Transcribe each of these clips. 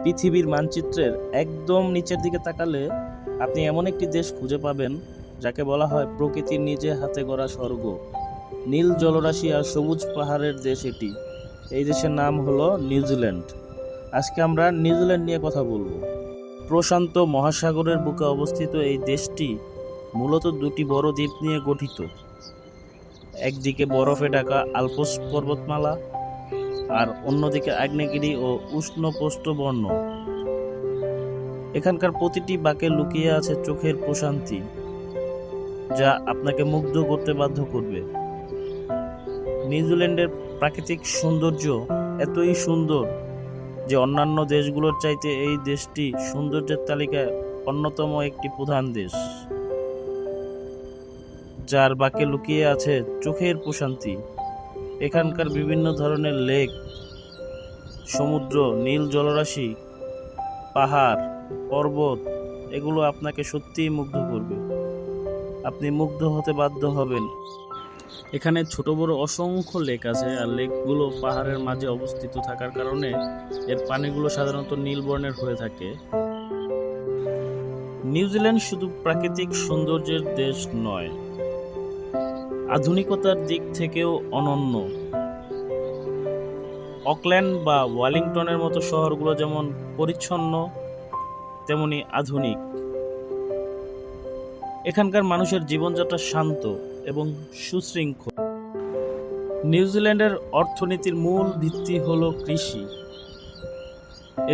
পৃথিবীর মানচিত্রের একদম নিচের দিকে তাকালে আপনি এমন একটি দেশ খুঁজে পাবেন যাকে বলা হয় প্রকৃতির নিজে হাতে গড়া স্বর্গ। নীল জলরাশি আর সবুজ পাহাড়ের দেশ এটি। এই দেশের নাম হলো নিউজিল্যান্ড। আজকে আমরা নিউজিল্যান্ড নিয়ে কথা বলবো। প্রশান্ত মহাসাগরের বুকে অবস্থিত এই দেশটি মূলত দুটি বড় দ্বীপ নিয়ে গঠিত। একদিকে বরফে ঢাকা আল্পস পর্বতমালা আর অন্যদিকে আগ্নেয়গিরি ও উষ্ণ প্রস্থবর্ণ। এখানকার প্রতিটি বাঁকে লুকিয়ে আছে চোখের প্রশান্তি, যা আপনাকে মুগ্ধ করতে বাধ্য করবে। নিউজিল্যান্ডের প্রাকৃতিক সৌন্দর্য এতই সুন্দর যে অন্যান্য দেশগুলোর চাইতে এই দেশটি সৌন্দর্যের তালিকায় অন্যতম একটি প্রধান দেশ, যার বাঁকে লুকিয়ে আছে চোখের প্রশান্তি। এখানকার বিভিন্ন ধরনের লেক, সমুদ্র, নীল জলরাশি, পাহাড়, পর্বত, এগুলো আপনাকে সত্যিই মুগ্ধ করবে। আপনি মুগ্ধ হতে বাধ্য হবেন। এখানে ছোট বড় অসংখ্য লেক আছে, আর লেকগুলো পাহাড়ের মাঝে অবস্থিত থাকার কারণে এর পানিগুলো সাধারণত নীল বর্ণের হয়ে থাকে। নিউজিল্যান্ড শুধু প্রাকৃতিক সৌন্দর্যের দেশ নয়, আধুনিকতার দিক থেকেও অনন্য। অকল্যান্ড বা ওয়েলিংটনের মতো শহরগুলো যেমন পরিচ্ছন্ন, তেমনি আধুনিক। এখানকার মানুষের জীবনযাত্রা শান্ত এবং সুশৃঙ্খল। নিউজিল্যান্ডের অর্থনীতির মূল ভিত্তি হলো কৃষি।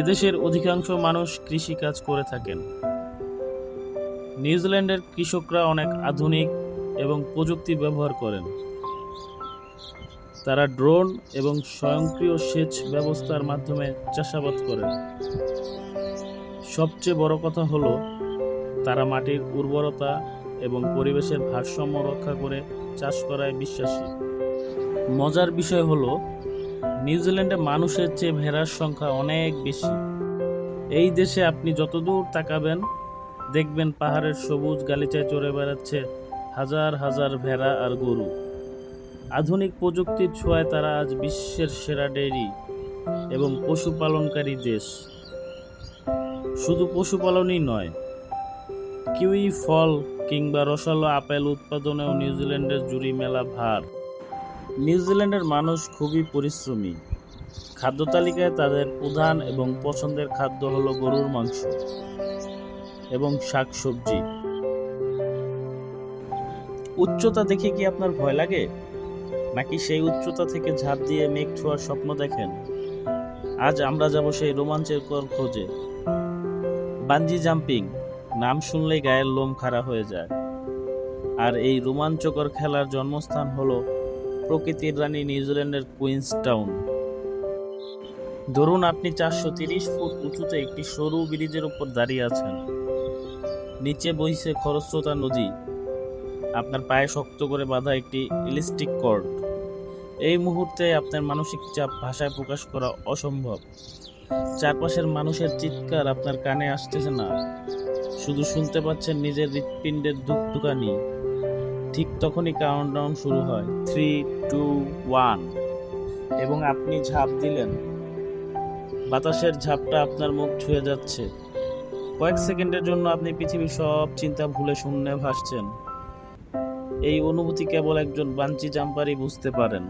এদেশের অধিকাংশ মানুষ কৃষি কাজ করে থাকেন। নিউজিল্যান্ডের কৃষকরা অনেক আধুনিক এবং প্রযুক্তি ব্যবহার করেন। তারা ড্রোন এবং স্বয়ংক্রিয় সেচ ব্যবস্থার মাধ্যমে চাষাবাদ করেন। সবচেয়ে বড় কথা হলো তারা মাটির উর্বরতা এবং পরিবেশের ভারসাম্য রক্ষা করে চাষ করায় বিশ্বাসী। মজার বিষয় হলো নিউজিল্যান্ডে মানুষের চেয়ে ভেড়ার সংখ্যা অনেক বেশি। এই দেশে আপনি যতদূর তাকাবেন দেখবেন পাহাড়ের সবুজ গালিচায় চড়ে বেড়াচ্ছে হাজার হাজার ভেড়া আর গরু। আধুনিক প্রযুক্তির ছোঁয়ায় তারা আজ বিশ্বের সেরা ডেইরি এবং পশুপালনকারী দেশ। শুধু পশুপালনই নয়, কিউই ফল কিংবা রসালো আপেল উৎপাদনেও নিউজিল্যান্ডের জুড়ি মেলা ভার। নিউজিল্যান্ডের মানুষ খুবই পরিশ্রমী। খাদ্য তালিকায় তাদের প্রধান এবং পছন্দের খাদ্য হলো গরুর মাংস এবং শাকসবজি। উচ্চতা দেখে কি আপনার ভয় লাগে, নাকি সেই উচ্চতা থেকে ঝাঁপ দিয়ে মেঘ ছোঁয়ার স্বপ্ন দেখেন? আজ আমরা যাব সেই রোমাঞ্চকর খোঁজে। বানজি জাম্পিং, নাম শুনলেই গায়ের লোম খাড়া হয়ে যায়। আর এই রোমাঞ্চকর খেলার জন্মস্থান হলো প্রকৃতির রানী নিউজিল্যান্ডের কুইন্সটাউন। ধরুন আপনি 430 ফুট উঁচুতে একটি সরু ব্রিজের উপর দাঁড়িয়ে আছেন। নিচে বইছে খরস্রোতা নদী, আপনার পায়ে শক্ত করে বাঁধা একটি ইলাস্টিক কর্ড। এই মুহূর্তে আপনার মানসিক চাপ ভাষায় প্রকাশ করা অসম্ভব। চারপাশের মানুষের চিৎকার আপনার কানে আসতেছে না, শুধু শুনতে পাচ্ছেন নিজের হৃৎপিণ্ডের ধুকধুকানি। ঠিক তখনই কাউন্টডাউন শুরু হয়, 3, 2, 1, এবং আপনি ঝাঁপ দিলেন। বাতাসের ঝাপটা আপনার মুখ ছুঁয়ে যাচ্ছে। কয়েক সেকেন্ডের জন্য আপনি পৃথিবীর সব চিন্তা ভুলে শূন্যে ভাসছেন। এই অনুভূতি কেবল একজন বানজি জাম্পারই বুঝতে পারেন।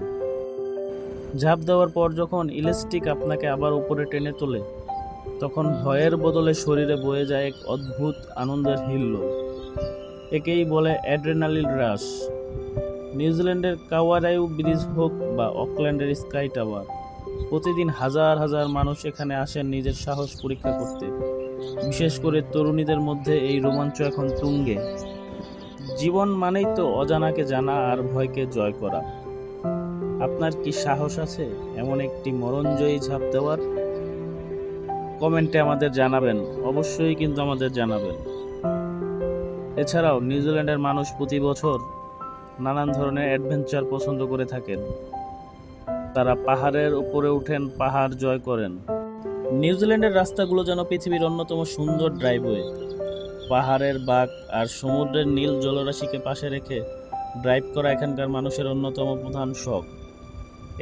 ঝাঁপ দেওয়ার পর যখন ইলাস্টিক আপনাকে আবার উপরে টেনে তোলে, তখন ভয়ের বদলে শরীরে বয়ে যায় এক অদ্ভুত আনন্দের হিল্লোল। একেই বলে অ্যাড্রেনালিন রাশ। নিউজিল্যান্ডের কাওয়ারাইউ ব্রিজ হোক বা অকল্যান্ডের স্কাই টাওয়ার, প্রতিদিন হাজার হাজার মানুষ এখানে আসেন নিজের সাহস পরীক্ষা করতে। বিশেষ করে তরুণীদের মধ্যে এই রোমাঞ্চ এখন তুঙ্গে। জীবন মানেই তো অজানাকে জানা আর ভয়কে জয় করা। আপনার কি সাহস আছে এমন একটি মরণজয়ী ঝাঁপ দেওয়ার? কমেন্টে আমাদের জানাবেন, অবশ্যই কিন্তু আমাদের জানাবেন। এছাড়াও নিউজিল্যান্ডের মানুষ প্রতি বছর নানান ধরনের অ্যাডভেঞ্চার পছন্দ করে থাকেন। তারা পাহাড়ের উপরে উঠেন, পাহাড় জয় করেন। নিউজিল্যান্ডের রাস্তাগুলো যেন পৃথিবীর অন্যতম সুন্দর ড্রাইভওয়ে। পাহাড়ের বাঁক আর সমুদ্রের নীল জলরাশিকে পাশে রেখে ড্রাইভ করা এখানকার মানুষের অন্যতম প্রধান শখ।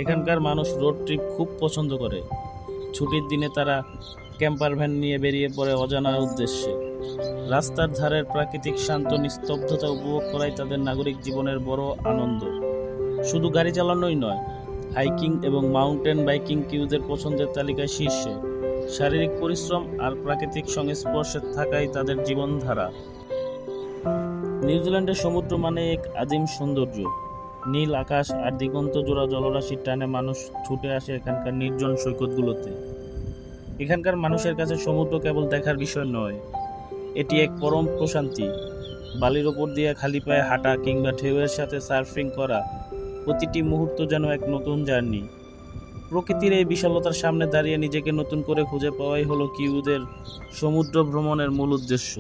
এখানকার মানুষ রোড ট্রিপ খুব পছন্দ করে। ছুটির দিনে তারা ক্যাম্পার ভ্যান নিয়ে বেরিয়ে পড়ে অজানা উদ্দেশ্যে। রাস্তার ধারের প্রাকৃতিক শান্ত নিস্তব্ধতা উপভোগ করাই তাদের নাগরিক জীবনের বড় আনন্দ। শুধু গাড়ি চালানোই নয়, হাইকিং এবং মাউন্টেন বাইকিং কিউদের পছন্দের তালিকায় শীর্ষে। শারীরিক পরিশ্রম আর প্রাকৃতিক সংস্পর্শে থাকাই তাদের জীবনধারা। নিউজিল্যান্ডের সমুদ্র মানে এক আদিম সৌন্দর্য। নীল আকাশ আর দিগন্ত জোড়া জলরাশির টানে মানুষ ছুটে আসে এখানকার নির্জন সৈকতগুলোতে। এখানকার মানুষের কাছে সমুদ্র কেবল দেখার বিষয় নয়, এটি এক পরম প্রশান্তি। বালির ওপর দিয়ে খালি পায়ে হাঁটা কিংবা ঢেউয়ের সাথে সার্ফিং করা, প্রতিটি মুহূর্ত যেন এক নতুন জার্নি। প্রকৃতির এই বিশালতার সামনে দাঁড়িয়ে নিজেকে নতুন করে খুঁজে পাওয়াই হলো কিউদের সমুদ্র ভ্রমণের মূল উদ্দেশ্য।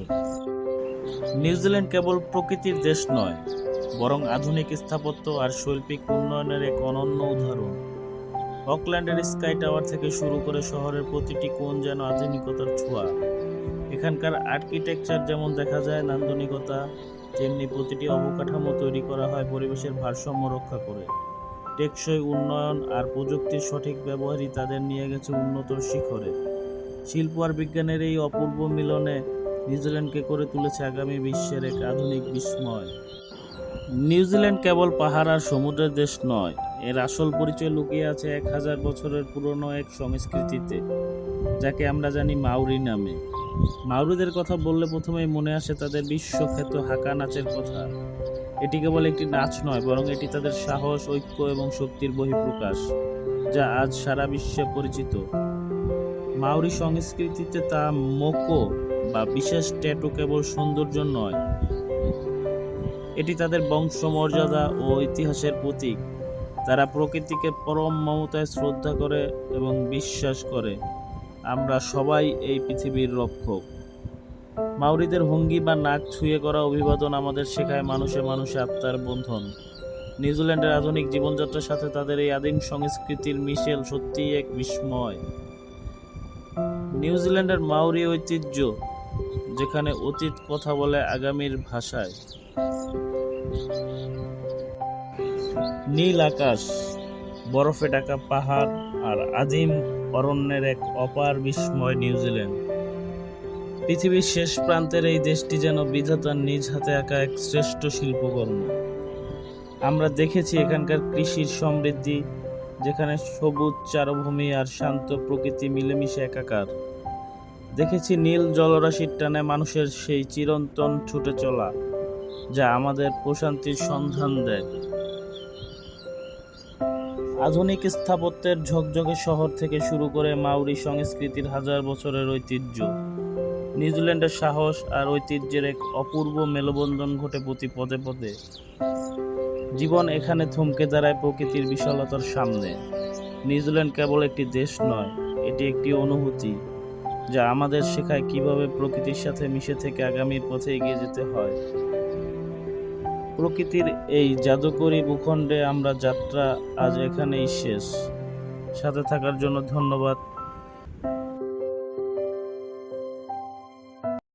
নিউজিল্যান্ড কেবল প্রকৃতির দেশ নয়, বরং আধুনিক স্থাপত্য আর শৈল্পিক উন্নয়নের এক অনন্য উদাহরণ। অকল্যান্ডের স্কাই টাওয়ার থেকে শুরু করে শহরের প্রতিটি কোণ যেন আধুনিকতার ছোঁয়া। এখানকার আর্কিটেকচার যেমন দেখা যায় নান্দনিকতা, তেমনি প্রতিটি অবকাঠামো তৈরি করা হয় পরিবেশের ভারসাম্য রক্ষা করে। টেকসই উন্নয়ন আর প্রযুক্তির সঠিক ব্যবহারই তাদের নিয়ে গেছে উন্নত শিখরে। শিল্প আর বিজ্ঞানের এই অপূর্ব মিলনে নিউজিল্যান্ডকে করে তুলেছে আগামী বিশ্বের এক আধুনিক বিস্ময়। নিউজিল্যান্ড কেবল পাহাড় আর সমুদ্রের দেশ নয়, এর আসল পরিচয় লুকিয়ে আছে 1000 বছরের পুরনো এক সংস্কৃতিতে, যাকে আমরা জানি মাউরি নামে। মাউরিদের কথা বললে প্রথমেই মনে আসে তাদের বিশ্বখ্যাত হাকা নাচের কথা। এটি কেবল একটি নাচ নয়, বরং এটি তাদের সাহস, ঐক্য এবং শক্তির বহিঃপ্রকাশ, যা আজ সারা বিশ্বে পরিচিত। মাউরি সংস্কৃতিতে তা মোকো বা বিশেষ ট্যাটু কেবল সৌন্দর্য নয়, এটি তাদের বংশমর্যাদা ও ইতিহাসের প্রতীক। তারা প্রকৃতিকে পরম মমতায় শ্রদ্ধা করে এবং বিশ্বাস করে আমরা সবাই এই পৃথিবীর রক্ষক। মাউরিদের ভঙ্গি বা নাক ছুঁয়ে করা অভিবাদন আমাদের শেখায় মানুষে মানুষে আত্মার বন্ধন। নিউজিল্যান্ডের আধুনিক জীবনযাত্রার সাথে তাদের এই আদিম সংস্কৃতির মিশেল সত্যিই এক বিস্ময়। নিউজিল্যান্ডের মাউরি ঐতিহ্য, যেখানে অতীত কথা বলে আগামীর ভাষায়। নীল আকাশ, বরফে ঢাকা পাহাড় আর আদিম অরণ্যের এক অপার বিস্ময় নিউজিল্যান্ড। পৃথিবীর শেষ প্রান্তের এই দেশটি যেন বিধাতার নিজ হাতে আঁকা এক শ্রেষ্ঠ শিল্পকর্ম। আমরা দেখেছি এখানকার কৃষির সমৃদ্ধি, যেখানে সবুজ চারভূমি আর শান্ত প্রকৃতি মিলেমিশে একাকার। দেখেছি নীল জলরাশির টানে মানুষের সেই চিরন্তন ছুটে চলা, যা আমাদের প্রশান্তির সন্ধান দেয়। আধুনিক স্থাপত্যের ঝকঝকে শহর থেকে শুরু করে মাউরি সংস্কৃতির 1000 বছরের ঐতিহ্য, নিউজিল্যান্ডের সাহস আর ঐতিহ্যের এক অপূর্ব মেলবন্ধন ঘটে প্রতি পদে পদে। জীবন এখানে থমকে দাঁড়ায় প্রকৃতির বিশালতার সামনে। নিউজিল্যান্ড কেবল একটি দেশ নয়, এটি একটি অনুভূতি, যা আমাদের শেখায় কিভাবে প্রকৃতির সাথে মিশে থেকে আগামীর পথে এগিয়ে যেতে হয়। প্রকৃতির এই জাদুকরী ভূখণ্ডে আমরা যাত্রা আজ এখানেই শেষ। সাথে থাকার জন্য ধন্যবাদ।